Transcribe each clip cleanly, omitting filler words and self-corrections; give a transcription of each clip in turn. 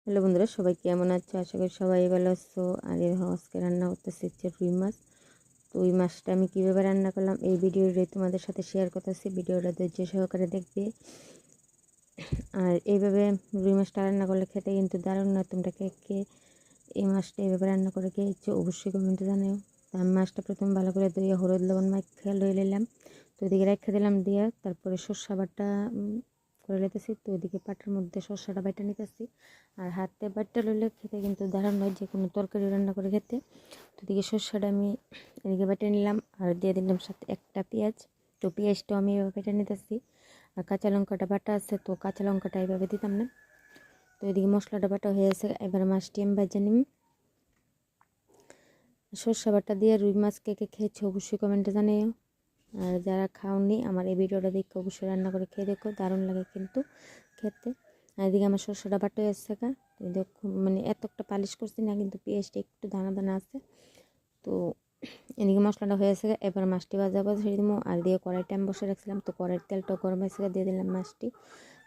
Hello বন্ধুরা, সবাই কেমন আছো? আশা করি সবাই ভালো আছো। আর আজকে রান্না করতেছি হচ্ছে রুই মাছ। তো ওই মাছটা আমি কীভাবে রান্না করলাম এই ভিডিওটা তোমাদের সাথে শেয়ার করতেছি। ভিডিওটা ধৈর্য সহকারে দেখবে। আর এইভাবে রুই মাছটা রান্না করলে খেতে কিন্তু দারুণ না। তোমরা কে কে এই মাছটা এইভাবে রান্না করে খেয়েছো অবশ্যই কমেন্টে জানাও। তো আমি মাছটা প্রথম ভালো করে ধুয়ে হলুদ লবণ মাখিয়ে লয়ে নিলাম। তো ওইদিকে রেখে দিলাম দিয়ে তারপরে সর্ষে বাটা করে নিতেছি। তো ওইদিকে পাটার মধ্যে সর্ষেটা বাটা নিতেছি। আর হাতে বাটা লইলে খেতে কিন্তু দারুণ হয়, যে কোনো তরকারি রান্না করে খেতে। তো ওদিকে সর্ষেটা আমি এদিকে বেটে নিলাম আর দিয়ে দিলাম সাথে একটা পেঁয়াজ। তো পেঁয়াজটা আমি এভাবে বেটে নিতেছি। আর কাঁচা লঙ্কাটা বাটা আছে, তো কাঁচা লঙ্কাটা এইভাবে দিতাম না। তো এদিকে মশলাটা বাটা হয়ে গেছে, এবার মাছটি আমি ভেজে নিই। সর্ষে বাটা দিয়ে রুই মাছ কে কে খেয়েছো অবশ্যই কমেন্টে জানিও। আর যারা খাওনি আমার এই ভিডিওটা দেখে অবশ্যই রান্না করে খেয়ে দেখো, দারুণ লাগে কিন্তু খেতে। আর এদিকে আমার সর্ষেটা বাটা হয়ে এসছে, দেখো মানে এত একটা পালিশ করছি না, কিন্তু পেঁয়াজটা একটু দানা দানা আছে। তো এদিকে মশলাটা হয়ে গেছে, এবার মাছটি ভাজা ছেড়ে দিব। আর দিয়ে কড়াইটা আমি বসে রাখছিলাম, তো কড়াইয়ের তেলটা গরম হয়েছে, দিয়ে দিলাম মাছটি।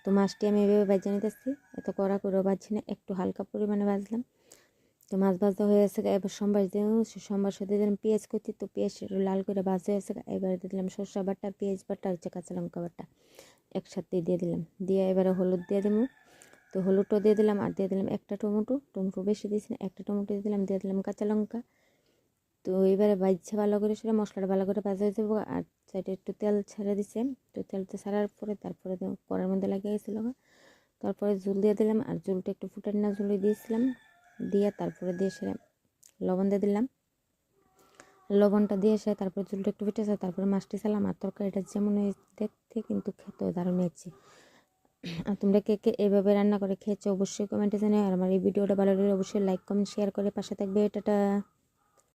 তো মাছটি আমি এভাবে ভেজে নিতেছি, এত কড়া করেও ভাজছি না, একটু হালকা পরিমাণে ভাজলাম। তো মাছ ভাজা হয়ে গেছে, এবার সম্বার দিয়ে সম্বার সাথে দিলাম পেঁয়াজ কুচি। তো পেঁয়াজ লাল করে ভাজা হয়েছে, এবার দিয়ে দিলাম সর্ষে বাটা, পেঁয়াজ বাটা, হচ্ছে কাঁচা লঙ্কা বাটা একসাথে দিয়ে দিলাম। দিয়ে এবারে হলুদ দিয়ে দিব। তো হলুদটা দিয়ে দিলাম আর দিয়ে দিলাম একটা টমেটো বেশি দিয়েছি না, একটা টমেটো দিয়ে দিলাম কাঁচা লঙ্কা। তো এবারে ভাজছে ভালো করে, সেটা মশলাটা ভালো করে ভাজা হয়ে যাবো। আর সাইডে একটু তেল ছেড়ে দিছে, তো তেলটা ছাড়ার পরে তারপরে কড়ার মধ্যে লাগিয়ে গেছিলো। তারপরে ঝোল দিয়ে দিলাম, আর ঝোলটা একটু ফুটান না ঝোলে দিয়েছিলাম। দিয়ে তারপরে দিয়ে সেটা লবণ দিয়ে দিলাম। লবণটা দিয়ে এসে তারপরে ঝোলটা একটু ফুটেছে, তারপরে মাছটি ছিলাম। আর তরকারিটা যেমন দেখতে কিন্তু খেতে দারুণ হয়েছে। আর তোমরা কে কে এইভাবে রান্না করে খেয়েছো অবশ্যই কমেন্টে জানিও। আর আমার এই ভিডিওটা ভালো লাগলে অবশ্যই লাইক কমেন্ট শেয়ার করে পাশে থাকবে। টাটা।